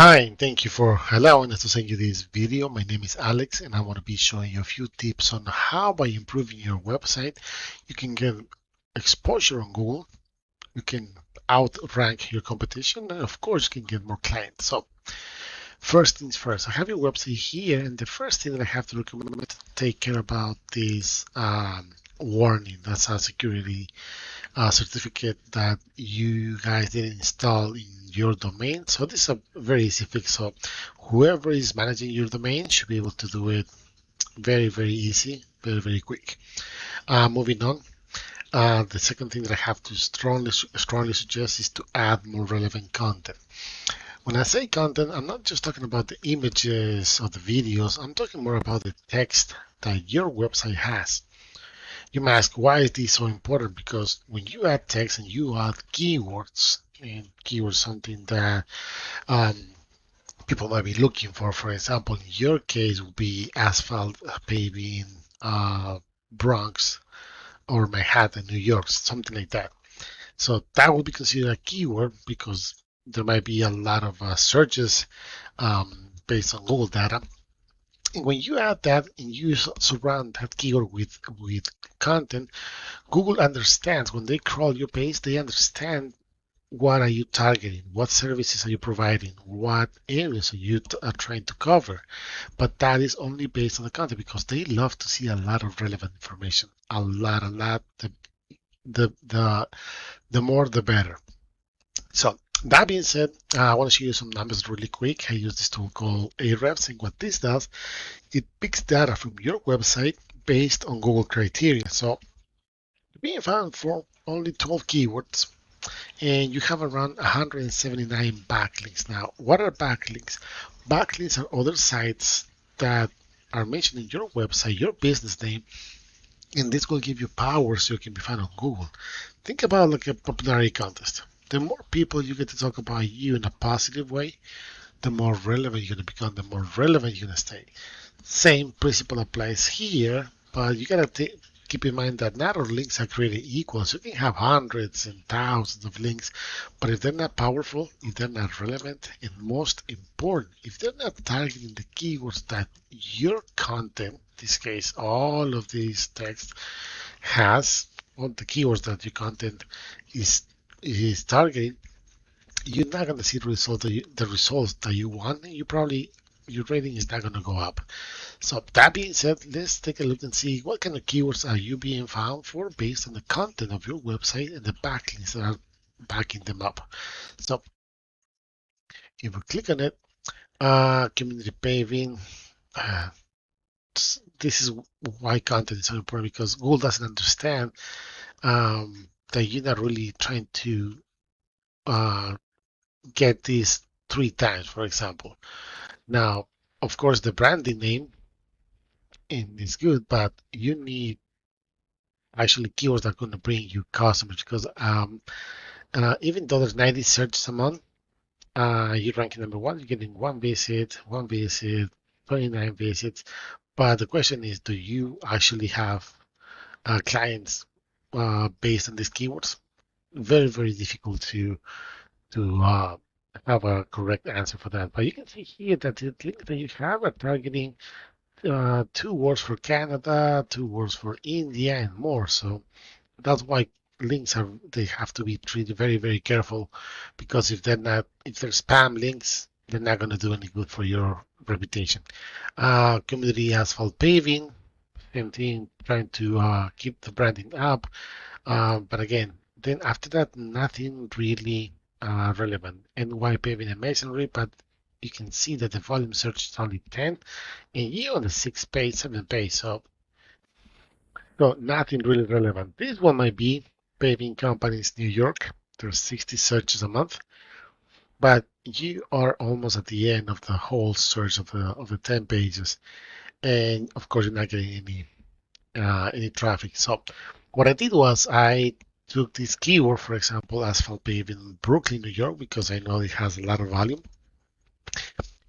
Hi, and thank you for allowing us to send you this video. My name is Alex, and I want to be showing you a few tips on how, by improving your website, you can get exposure on Google, you can outrank your competition, and of course, you can get more clients. So, first things first, I have your website here, and the first thing that I have to recommend is to take care about this warning. That's a security certificate that you guys didn't install in your domain. So this is a very easy fix. So whoever is managing your domain should be able to do it very easy, very quick. Moving on. The second thing that I have to strongly suggest is to add more relevant content. When I say content, I'm not just talking about the images or the videos. I'm talking more about the text that your website has. You may ask, why is this so important? Because when you add text and you add keywords, and keywords something that people might be looking for example, in your case would be asphalt, paving, Bronx, or Manhattan, New York, something like that. So that would be considered a keyword because there might be a lot of searches based on Google data. And when you add that and you surround that keyword with content, Google understands when they crawl your page, they understand what are you targeting, what services are you providing, what areas are trying to cover. But that is only based on the content because they love to see a lot of relevant information. A lot. The more the better. So that being said, I want to show you some numbers really quick. I use this tool called Ahrefs, and what this does, it picks data from your website based on Google criteria. So being found for only 12 keywords, and you have around 179 backlinks. Now, what are backlinks? Backlinks are other sites that are mentioned in your website, your business name, and this will give you power so you can be found on Google. Think about like a popularity contest. The more people you get to talk about you in a positive way, the more relevant you're going to become, the more relevant you're going to stay. Same principle applies here, but you gotta keep in mind that not all links are created equal. So you can have hundreds and thousands of links, but if they're not powerful, if they're not relevant, and most important, if they're not targeting the keywords that your content, in this case, all of these text has, all the keywords that your content is is targeting, you're not going to see the results that you want. And you probably your rating is not going to go up. So that being said, let's take a look and see what kind of keywords are you being found for based on the content of your website and the backlinks that are backing them up. So if we click on it, community paving, uh, this is why content is so important because Google doesn't understand that you're not really trying to uh, get these 3 times, for example. Now, of course, the branding name is good, but you need actually keywords that are going to bring you customers because even though there's 90 searches a month, you're ranking number one. You're getting one visit, 29 visits. But the question is, do you actually have clients based on these keywords? Very difficult to have a correct answer for that. But you can see here that the links that you have are targeting 2 words for Canada, 2 words for India, and more. So that's why links are they have to be treated very careful because if they're spam links, they're not going to do any good for your reputation. Community asphalt paving, same thing, trying to keep the branding up. But again, then after that, nothing really relevant. NY paving and masonry, but you can see that the volume search is only 10 and you on the 6th page, 7th page. So nothing really relevant. This one might be paving companies New York. There's 60 searches a month, but you are almost at the end of the whole search of the 10 pages, and of course you're not getting any traffic. So what I did was I took this keyword, for example, asphalt paving in Brooklyn, New York, because I know it has a lot of volume,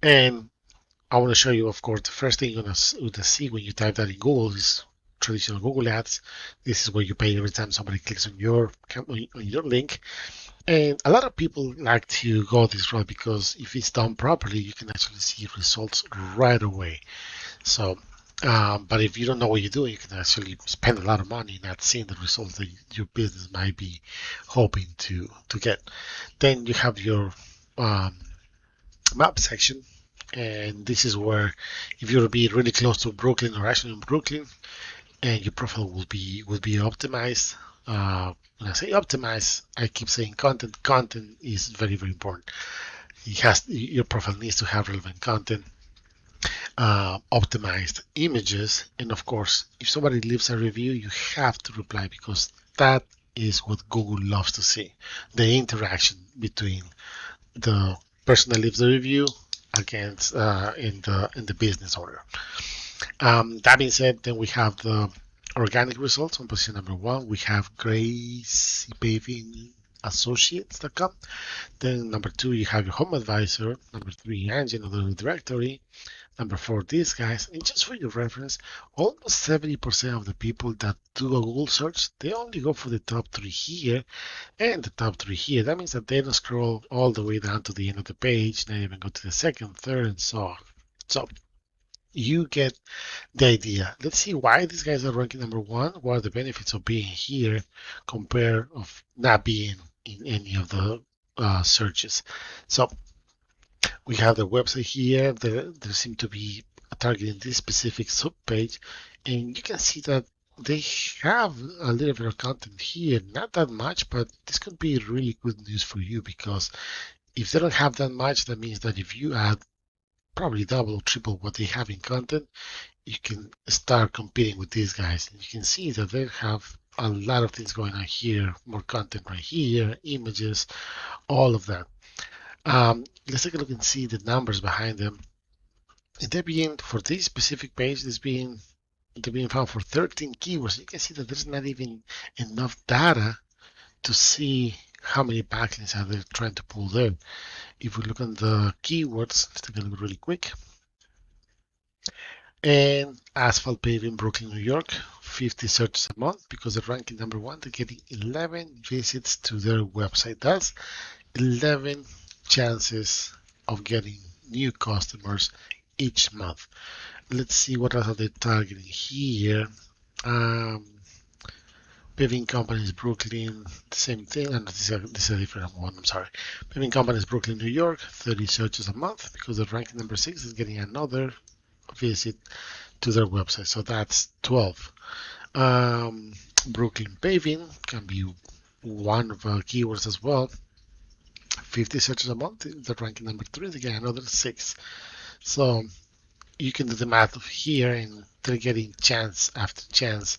and I want to show you, of course, the first thing you're going to see when you type that in Google is traditional Google Ads. This is where you pay every time somebody clicks on your link. And a lot of people like to go this route because if it's done properly, you can actually see results right away. So, but if you don't know what you're doing, you can actually spend a lot of money not seeing the results that your business might be hoping to get. Then you have your um, map section, and this is where if you'll be really close to Brooklyn or actually in Brooklyn, and your profile will be optimized. When I say optimize, I keep saying content. Content is very very important. Your profile needs to have relevant content, optimized images, and of course, if somebody leaves a review, you have to reply because that is what Google loves to see: the interaction between the person that leaves the review against in the business order. That being said, then we have the organic results on position number one. We have Gracie Paving Associates.com. Then number two, you have your home advisor. Number three, engine of the directory. Number four, these guys. And just for your reference, almost 70% of the people that do a Google search, they only go for the top three here and the top three here. That means that they don't scroll all the way down to the end of the page, not even go to the second, third, and so on. So you get the idea. Let's see why these guys are ranking number one. What are the benefits of being here compared of not being in any of the searches? So we have the website here. There seem to be targeting this specific subpage, and you can see that they have a little bit of content here. Not that much, but this could be really good news for you because if they don't have that much, that means that if you add probably double or triple what they have in content, you can start competing with these guys. And you can see that they have a lot of things going on here, more content right here, images, all of that. Let's take a look and see the numbers behind them. And they're being, for this specific page, they're being found for 13 keywords. You can see that there's not even enough data to see how many backlinks are they trying to pull there. If we look at the keywords, let's take a look really quick. And asphalt paving, Brooklyn, New York, 50 searches a month because they're ranking number one. They're getting 11 visits to their website. That's 11 chances of getting new customers each month. Let's see what else are they targeting here. Um, Paving companies, Brooklyn, same thing. And this is a different one. I'm sorry. Paving companies, Brooklyn, New York, 30 searches a month because they're ranking number six is getting another visit to their website. So that's 12. Brooklyn paving can be one of our keywords as well. 50 searches a month. They're ranking number three. They get another six. So you can do the math of here, and they're getting chance after chance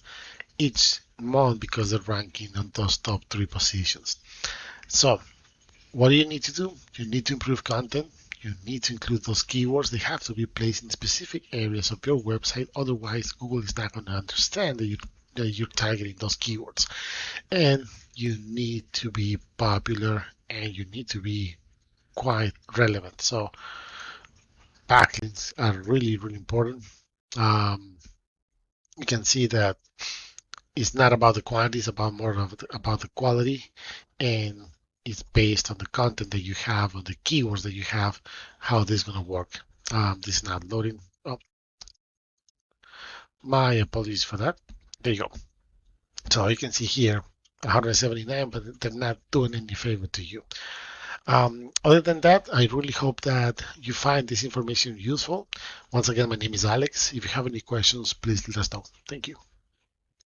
each month because they're ranking on those top three positions. So what do you need to do? You need to improve content. You need to include those keywords. They have to be placed in specific areas of your website. Otherwise, Google is not going to understand that you're targeting those keywords. And you need to be popular and you need to be quite relevant. So backlinks are really, really important. You can see that it's not about the quantity, it's about more about the quality, and it's based on the content that you have, on the keywords that you have, how this is going to work. This is not loading. Oh, my apologies for that. There you go. So you can see here 179, but they're not doing any favor to you. Other than that, I really hope that you find this information useful. Once again, my name is Alex. If you have any questions, please let us know. Thank you.